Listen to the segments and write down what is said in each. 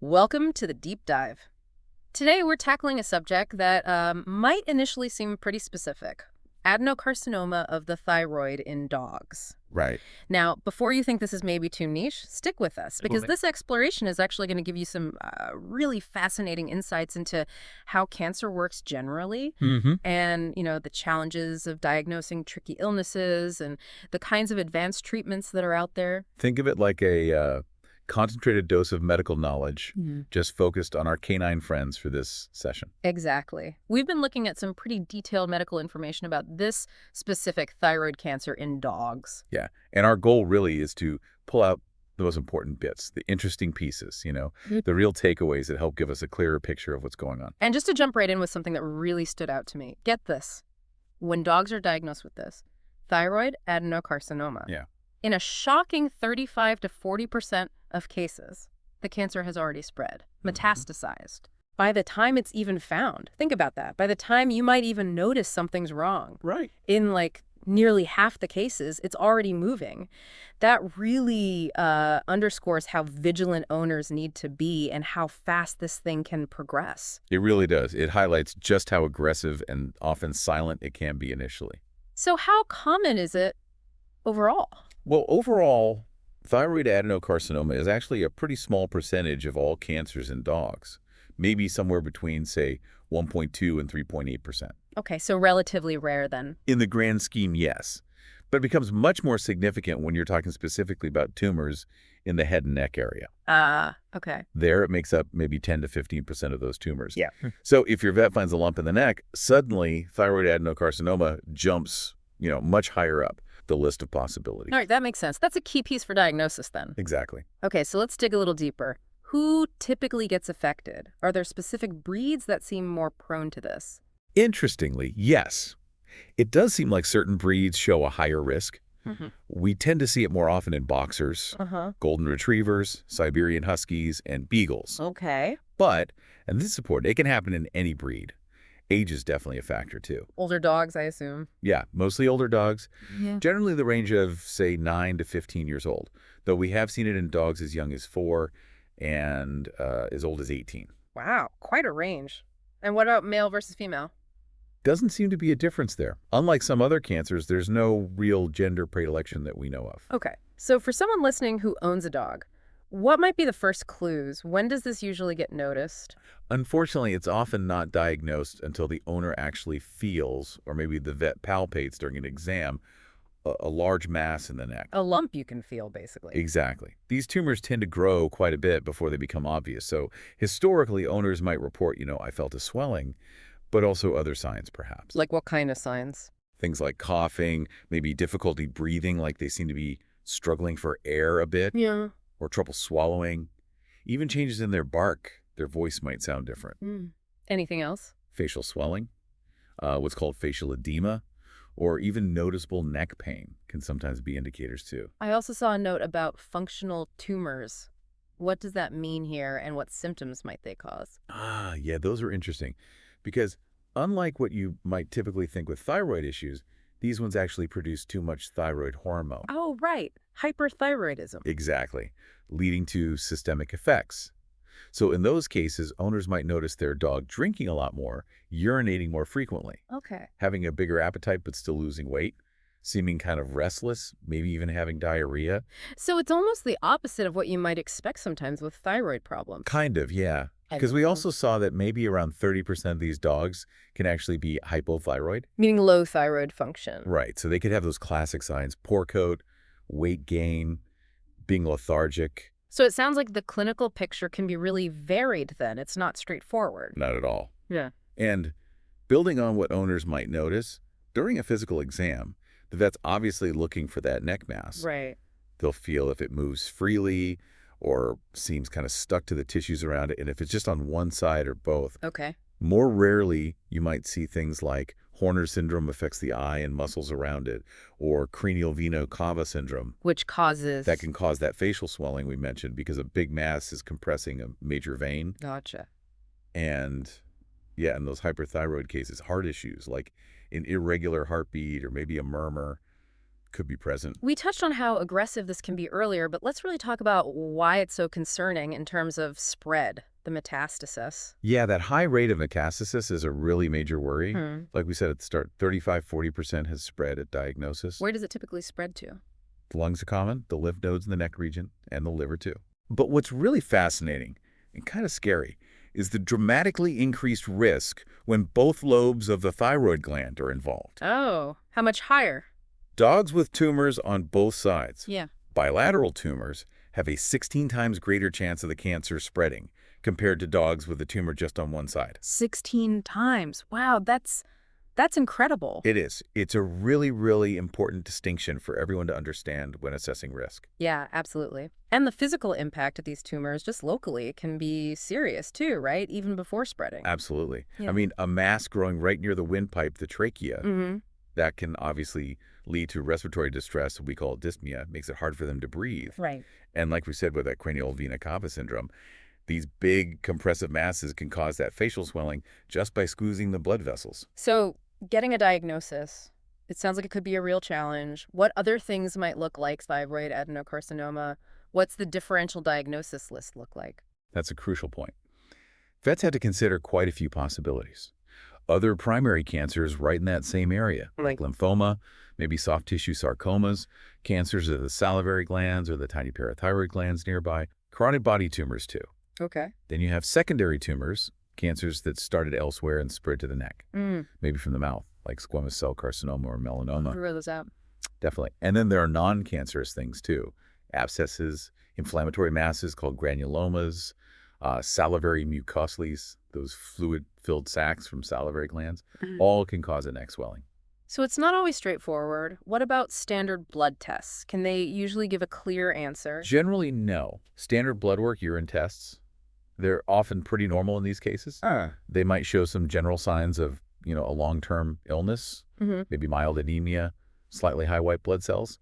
Welcome to the deep dive. Today we're tackling a subject that might initially seem pretty specific. Adenocarcinoma of the thyroid in dogs. Right. Now, before you think this is maybe too niche, stick with us because Absolutely. this exploration is actually going to give you some really fascinating insights into how cancer works generally Mm-hmm. and, the challenges of diagnosing tricky illnesses and the kinds of advanced treatments that are out there. Think of it like a concentrated dose of medical knowledge, Mhm. just focused on our canine friends for this session. Exactly. We've been looking at some pretty detailed medical information about this specific thyroid cancer in dogs. Yeah. And our goal really is to pull out the most important bits, the interesting pieces, the real takeaways that help give us a clearer picture of what's going on. And just to jump right in with something that really stood out to me, get this. When dogs are diagnosed with this, thyroid adenocarcinoma, Yeah. in a shocking 35 to 40% of cases, the cancer has already spread, metastasized. By the time it's even found, think about that. By the time you might even notice something's wrong, Right. in nearly half the cases, it's already moving. That really underscores how vigilant owners need to be and how fast this thing can progress. It really does. It highlights just how aggressive and often silent it can be initially. So how common is it overall? Well, overall, thyroid adenocarcinoma is actually a pretty small percentage of all cancers in dogs, maybe somewhere between, say, 1.2 and 3.8%. Okay, so relatively rare then. In the grand scheme, yes. But it becomes much more significant when you're talking specifically about tumors in the head and neck area. Okay. There, it makes up maybe 10 to 15% of those tumors. Yeah. So if your vet finds a lump in the neck, suddenly thyroid adenocarcinoma jumps, much higher up the list of possibilities. All right, that makes sense. That's a key piece for diagnosis then. Exactly. Okay, so let's dig a little deeper. Who typically gets affected? Are there specific breeds that seem more prone to this? Interestingly, yes. It does seem like certain breeds show a higher risk. Mm-hmm. We tend to see it more often in boxers, Uh-huh. golden retrievers, Siberian huskies, and beagles. Okay. But, and this is important, it can happen in any breed. Age is definitely a factor too. Older dogs, I assume. Yeah, mostly older dogs, Yeah. generally the range of, say, 9 to 15 years old, though we have seen it in dogs as young as 4 and as old as 18. Wow, quite a range. And what about male versus female? Doesn't seem to be a difference there. Unlike some other cancers, there's no real gender predilection that we know of. Okay, so for someone listening who owns a dog, what might be the first clues? When does this usually get noticed? Unfortunately, it's often not diagnosed until the owner actually feels, or maybe the vet palpates during an exam, a large mass in the neck. A lump you can feel, basically. Exactly. These tumors tend to grow quite a bit before they become obvious. So historically, owners might report, I felt a swelling, but also other signs perhaps. Like what kind of signs? Things like coughing, maybe difficulty breathing, like they seem to be struggling for air a bit, Yeah. or trouble swallowing. Even changes in their bark. Their voice might sound different. Anything else? Facial swelling, what's called facial edema, or even noticeable neck pain can sometimes be indicators too. I also saw a note about functional tumors. What does that mean here, and what symptoms might they cause? Ah, yeah, those are interesting because unlike what you might typically think with thyroid issues, these ones actually produce too much thyroid hormone. Oh, right. Hyperthyroidism. Exactly, leading to systemic effects. So in those cases, owners might notice their dog drinking a lot more, urinating more frequently, Okay. having a bigger appetite but still losing weight, seeming kind of restless, maybe even having diarrhea. So it's almost the opposite of what you might expect sometimes with thyroid problems. Kind of, yeah. And- Because we also saw that maybe around 30% of these dogs can actually be hypothyroid. Meaning low thyroid function. Right, so they could have those classic signs, poor coat, weight gain, being lethargic. So it sounds like the clinical picture can be really varied then. It's not straightforward. Not at all. Yeah. And building on what owners might notice, during a physical exam, the vet's obviously looking for that neck mass. Right. They'll feel if it moves freely or seems kind of stuck to the tissues around it, and if it's just on one side or both. Okay. More rarely, you might see things like Horner syndrome affects the eye and muscles around it, or cranial veno cava syndrome. Which causes... That can cause that facial swelling we mentioned because a big mass is compressing a major vein. Gotcha. And yeah, in those hyperthyroid cases, heart issues like an irregular heartbeat or maybe a murmur, could be present. We touched on how aggressive this can be earlier, but let's really talk about why it's so concerning in terms of spread, the metastasis. Yeah, that high rate of metastasis is a really major worry. Like we said at the start, 35–40% has spread at diagnosis. Where does it typically spread to? The lungs are common, the lymph nodes in the neck region, and the liver too. But what's really fascinating and kind of scary is the dramatically increased risk when both lobes of the thyroid gland are involved. Oh, how much higher? Dogs with tumors on both sides, Yeah. bilateral tumors, have a 16 times greater chance of the cancer spreading compared to dogs with a tumor just on one side. 16 times. Wow, that's incredible. It is. It's a really, really important distinction for everyone to understand when assessing risk. Yeah, absolutely. And the physical impact of these tumors just locally can be serious too, right? Even before spreading. Absolutely. Yeah. I mean, a mass growing right near the windpipe, the trachea, that can obviously lead to respiratory distress, we call it dyspnea, makes it hard for them to breathe. Right. And like we said with that cranial vena cava syndrome, these big compressive masses can cause that facial swelling just by squeezing the blood vessels. So getting a diagnosis, it sounds like it could be a real challenge. What other things might look like thyroid adenocarcinoma? What's the differential diagnosis list look like? That's a crucial point. Vets had to consider quite a few possibilities. Other primary cancers right in that same area, like lymphoma, maybe soft tissue sarcomas, cancers of the salivary glands or the tiny parathyroid glands nearby, carotid body tumors too. Okay. Then you have secondary tumors, cancers that started elsewhere and spread to the neck, maybe from the mouth, like squamous cell carcinoma or melanoma. Rule those out. Definitely. And then there are non-cancerous things too. Abscesses, inflammatory masses called granulomas, salivary mucosales, those fluid-filled sacs from salivary glands, all can cause a neck swelling. So it's not always straightforward. What about standard blood tests? Can they usually give a clear answer? Generally, no. Standard blood work, urine tests, they're often pretty normal in these cases. They might show some general signs of, a long-term illness, maybe mild anemia, slightly high white blood cells.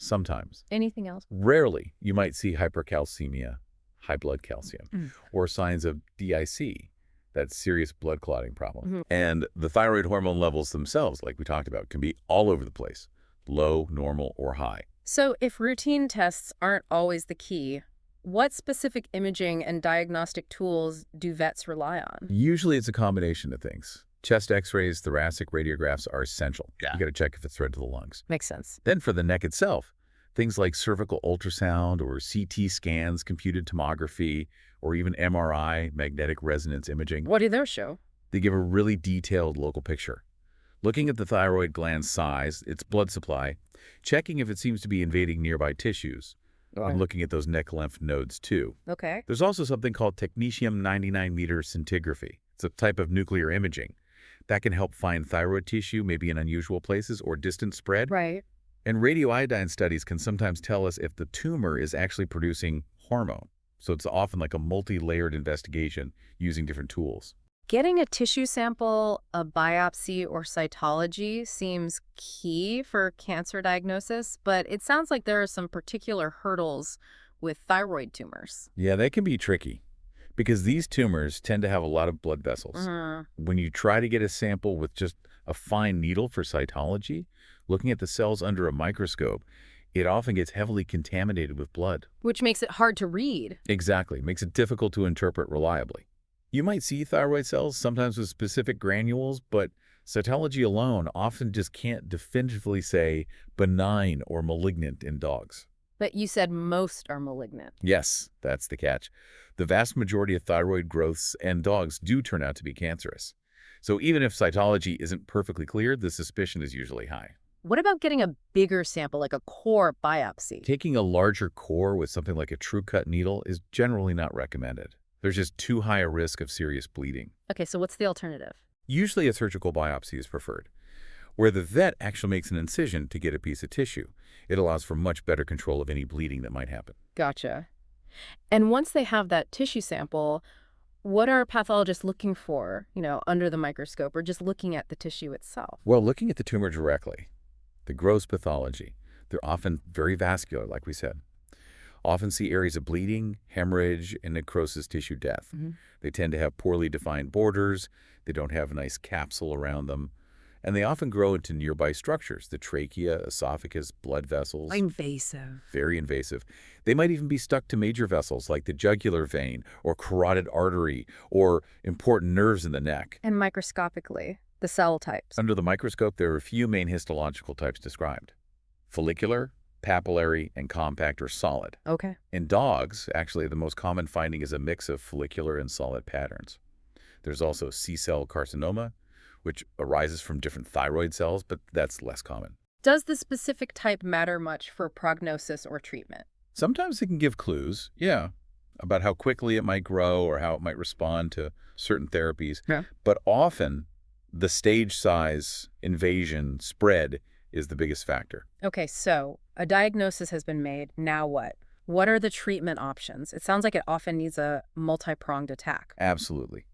Sometimes. Anything else? Rarely, you might see hypercalcemia, high blood calcium, or signs of DIC, that serious blood clotting problem. And the thyroid hormone levels themselves, like we talked about, can be all over the place, low, normal, or high. So if routine tests aren't always the key, what specific imaging and diagnostic tools do vets rely on? Usually it's a combination of things. Chest x-rays, thoracic radiographs are essential. Yeah. You got to check if it's spread to the lungs. Makes sense. Then for the neck itself, things like cervical ultrasound or CT scans, computed tomography, or even MRI, magnetic resonance imaging. What do those show? They give a really detailed local picture. Looking at the thyroid gland size, its blood supply, checking if it seems to be invading nearby tissues, and looking at those neck lymph nodes too. Okay. There's also something called technetium 99-meter scintigraphy. It's a type of nuclear imaging that can help find thyroid tissue, maybe in unusual places or distant spread. Right. And radioiodine studies can sometimes tell us if the tumor is actually producing hormone. So it's often like a multi-layered investigation using different tools. Getting a tissue sample, a biopsy, or cytology seems key for cancer diagnosis, but it sounds like there are some particular hurdles with thyroid tumors. Yeah, they can be tricky because these tumors tend to have a lot of blood vessels. When you try to get a sample with just a fine needle for cytology, looking at the cells under a microscope, it often gets heavily contaminated with blood. Which makes it hard to read. Exactly. Makes it difficult to interpret reliably. You might see thyroid cells, sometimes with specific granules, but cytology alone often just can't definitively say benign or malignant in dogs. But you said most are malignant. Yes, that's the catch. The vast majority of thyroid growths in dogs do turn out to be cancerous. So even if cytology isn't perfectly clear, the suspicion is usually high. What about getting a bigger sample, like a core biopsy? Taking a larger core with something like a true cut needle is generally not recommended. There's just too high a risk of serious bleeding. Okay, so what's the alternative? Usually a surgical biopsy is preferred, where the vet actually makes an incision to get a piece of tissue. It allows for much better control of any bleeding that might happen. Gotcha. And once they have that tissue sample, what are pathologists looking for, under the microscope, or just looking at the tissue itself? Well, looking at the tumor directly, the gross pathology, they're often very vascular, like we said. Often see areas of bleeding, hemorrhage, and necrosis tissue death. They tend to have poorly defined borders. They don't have a nice capsule around them. and they often grow into nearby structures, the trachea, esophagus, blood vessels. Invasive. Very invasive. They might even be stuck to major vessels like the jugular vein or carotid artery or important nerves in the neck. And microscopically, the cell types. Under the microscope, there are a few main histological types described: follicular, papillary, and compact or solid. Okay. In dogs, actually, the most common finding is a mix of follicular and solid patterns. There's also C-cell carcinoma, which arises from different thyroid cells, but that's less common. Does the specific type matter much for prognosis or treatment? Sometimes it can give clues, yeah, about how quickly it might grow or how it might respond to certain therapies. Yeah. But often, the stage size, invasion, spread is the biggest factor. Okay, so a diagnosis has been made. Now what? What are the treatment options? It sounds like it often needs a multi-pronged attack. Absolutely.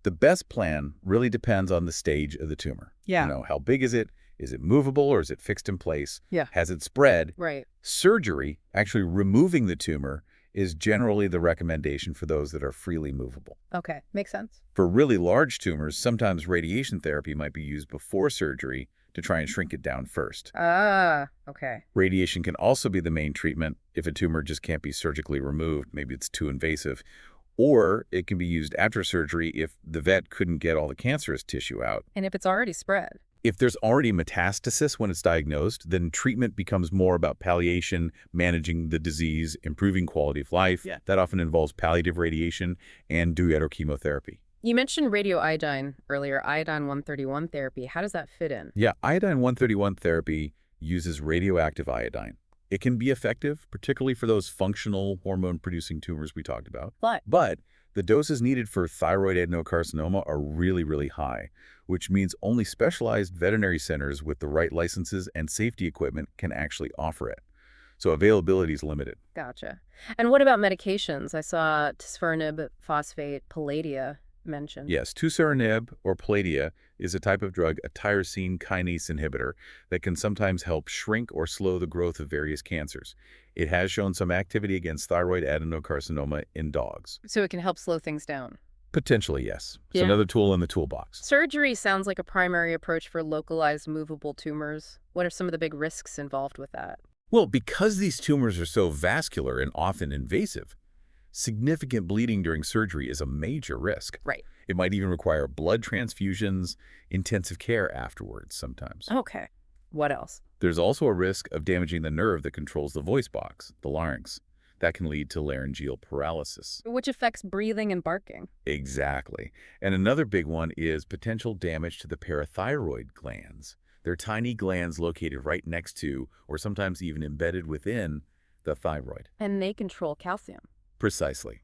The best plan really depends on the stage of the tumor. Yeah. You know, how big is it? Is it movable or is it fixed in place? Yeah. Has it spread? Right. Surgery, actually removing the tumor, is generally the recommendation for those that are freely movable. Okay, makes sense. For really large tumors, sometimes radiation therapy might be used before surgery to try and shrink it down first. Ah, okay. Radiation can also be the main treatment if a tumor just can't be surgically removed. Maybe it's too invasive. Or it can be used after surgery if the vet couldn't get all the cancerous tissue out. And if it's already spread? If there's already metastasis when it's diagnosed, then treatment becomes more about palliation, managing the disease, improving quality of life. Yeah. That often involves palliative radiation and chemotherapy. You mentioned radioiodine earlier, iodine-131 therapy. How does that fit in? Yeah, iodine-131 therapy uses radioactive iodine. It can be effective, particularly for those functional hormone-producing tumors we talked about. But the doses needed for thyroid adenocarcinoma are really, really high, which means only specialized veterinary centers with the right licenses and safety equipment can actually offer it. So availability is limited. Gotcha. And what about medications? I saw tisferinib, phosphate, palladia mentioned. Yes, tussarinib or palladia is a type of drug, a tyrosine kinase inhibitor, that can sometimes help shrink or slow the growth of various cancers. It has shown some activity against thyroid adenocarcinoma in dogs. So it can help slow things down. Potentially, yes. It's Yeah. another tool in the toolbox. Surgery sounds like a primary approach for localized movable tumors. What are some of the big risks involved with that? Well, because these tumors are so vascular and often invasive, significant bleeding during surgery is a major risk. Right. It might even require blood transfusions, intensive care afterwards sometimes. Okay. What else? There's also a risk of damaging the nerve that controls the voice box, the larynx. That can lead to laryngeal paralysis. Which affects breathing and barking. Exactly. And another big one is potential damage to the parathyroid glands. They're tiny glands located right next to, or sometimes even embedded within, the thyroid. And they control calcium. Precisely.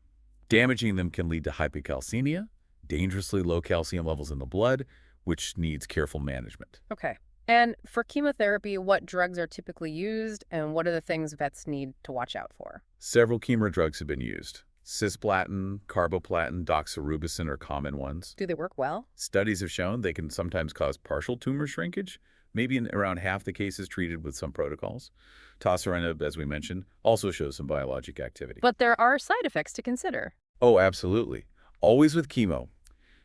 Damaging them can lead to hypocalcemia, dangerously low calcium levels in the blood, which needs careful management. Okay. And for chemotherapy, what drugs are typically used and what are the things vets need to watch out for? Several chemo drugs have been used. Cisplatin, carboplatin, doxorubicin are common ones. Do they work well? Studies have shown they can sometimes cause partial tumor shrinkage, maybe in around half the cases treated with some protocols. Tossarinib, as we mentioned, also shows some biologic activity. But there are side effects to consider. Oh, absolutely. Always with chemo.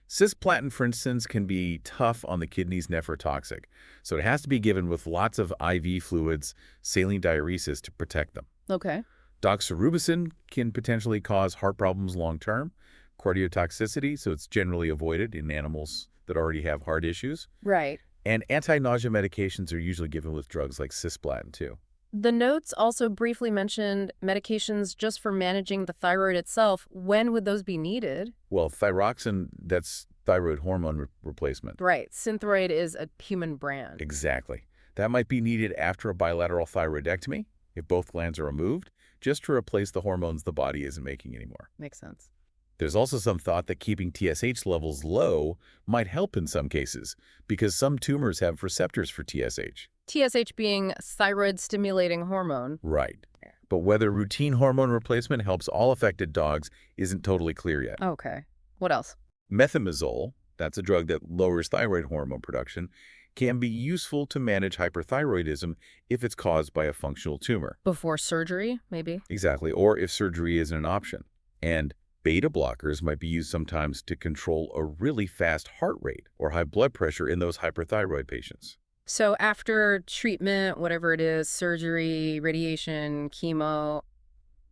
Cisplatin, for instance, can be tough on the kidneys, nephrotoxic, so it has to be given with lots of IV fluids, saline diuresis to protect them. Okay. Doxorubicin can potentially cause heart problems long-term, cardiotoxicity, so it's generally avoided in animals that already have heart issues. Right. And anti-nausea medications are usually given with drugs like cisplatin, too. The notes also briefly mentioned medications just for managing the thyroid itself. When would those be needed? Well, thyroxine, that's thyroid hormone replacement. Right. Synthroid is a human brand. Exactly. That might be needed after a bilateral thyroidectomy, if both glands are removed, just to replace the hormones the body isn't making anymore. Makes sense. There's also some thought that keeping TSH levels low might help in some cases, because some tumors have receptors for TSH. TSH being thyroid-stimulating hormone. Right. But whether routine hormone replacement helps all affected dogs isn't totally clear yet. Okay. What else? Methimazole, that's a drug that lowers thyroid hormone production, can be useful to manage hyperthyroidism if it's caused by a functional tumor. Before surgery, maybe? Exactly, or if surgery isn't an option. And Beta blockers might be used sometimes to control a really fast heart rate or high blood pressure in those hyperthyroid patients. So after treatment, whatever it is, surgery, radiation, chemo,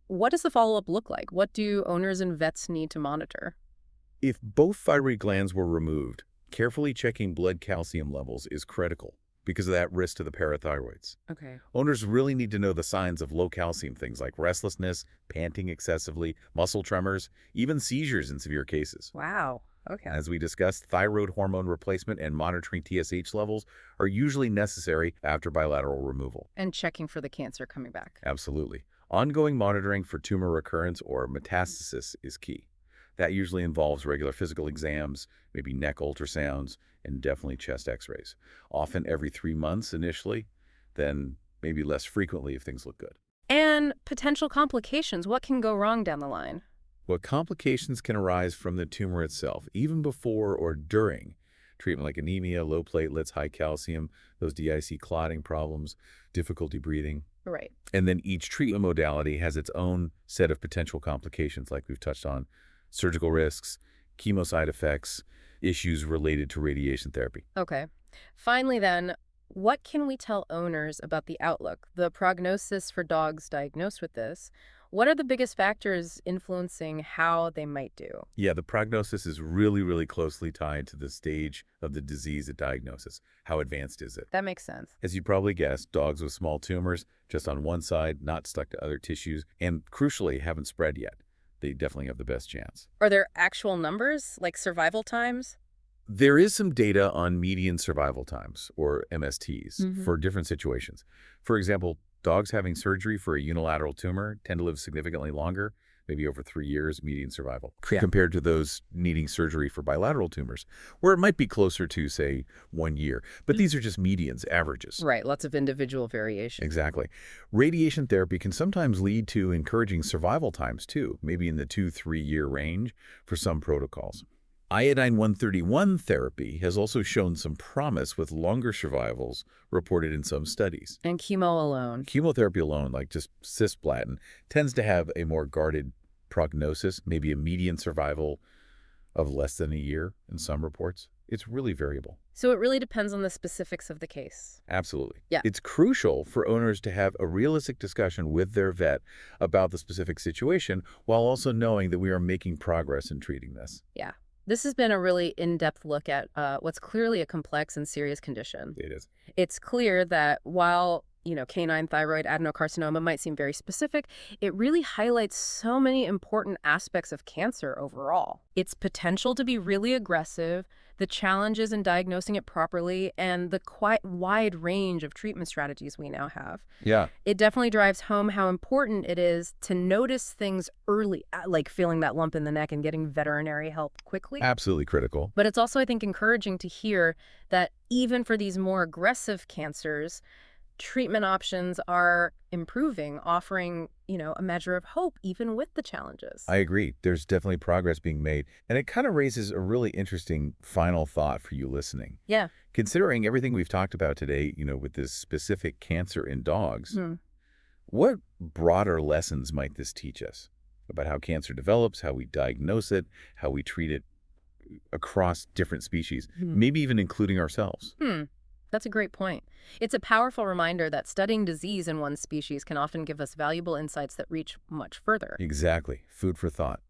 what does the follow-up look like? What do owners and vets need to monitor? If both thyroid glands were removed, carefully checking blood calcium levels is critical because of that risk to the parathyroids. Okay. Owners really need to know the signs of low calcium, things like restlessness, panting excessively, muscle tremors, even seizures in severe cases. Wow. Okay. As we discussed, thyroid hormone replacement and monitoring TSH levels are usually necessary after bilateral removal. And checking for the cancer coming back. Absolutely. Ongoing monitoring for tumor recurrence or metastasis is key. That usually involves regular physical exams, maybe neck ultrasounds, and definitely chest x-rays. Often every 3 months initially, then maybe less frequently if things look good. And potential complications. What can go wrong down the line? What complications can arise from the tumor itself, even before or during treatment, like anemia, low platelets, high calcium, those DIC clotting problems, difficulty breathing. Right. And then each treatment modality has its own set of potential complications, like we've touched on, surgical risks, chemo side effects, issues related to radiation therapy. Okay. Finally then, what can we tell owners about the outlook, the prognosis for dogs diagnosed with this? What are the biggest factors influencing how they might do? Yeah, the prognosis is really, really closely tied to the stage of the disease at diagnosis. How advanced is it? That makes sense. As you probably guessed, dogs with small tumors just on one side, not stuck to other tissues, and crucially, haven't spread yet. They definitely have the best chance. Are there actual numbers, like survival times? There is some data on median survival times, or MSTs, for different situations. For example, dogs having surgery for a unilateral tumor tend to live significantly longer, maybe over 3 years median survival, compared to those needing surgery for bilateral tumors, where it might be closer to, say, 1 year. But these are just medians, averages. Right, lots of individual variation. Exactly. Radiation therapy can sometimes lead to encouraging survival times, too, maybe in the 2-3 year range for some protocols. Iodine-131 therapy has also shown some promise with longer survivals reported in some studies. And chemo alone. Chemotherapy alone, like just cisplatin, tends to have a more guarded prognosis, maybe a median survival of less than a year in some reports. It's really variable. So it really depends on the specifics of the case. Absolutely. Yeah. It's crucial for owners to have a realistic discussion with their vet about the specific situation while also knowing that we are making progress in treating this. Yeah. This has been a really in-depth look at what's clearly a complex and serious condition. It is. It's clear that while, canine thyroid adenocarcinoma might seem very specific, it really highlights so many important aspects of cancer overall. Its potential to be really aggressive, the challenges in diagnosing it properly, and the quite wide range of treatment strategies we now have. Yeah. It definitely drives home how important it is to notice things early, like feeling that lump in the neck and getting veterinary help quickly. Absolutely critical. But it's also, I think, encouraging to hear that even for these more aggressive cancers, treatment options are improving, offering, a measure of hope even with the challenges. I agree. There's definitely progress being made. And it kind of raises a really interesting final thought for you listening. Yeah. Considering everything we've talked about today, with this specific cancer in dogs, what broader lessons might this teach us about how cancer develops, how we diagnose it, how we treat it across different species, maybe even including ourselves? That's a great point. It's a powerful reminder that studying disease in one species can often give us valuable insights that reach much further. Exactly. Food for thought.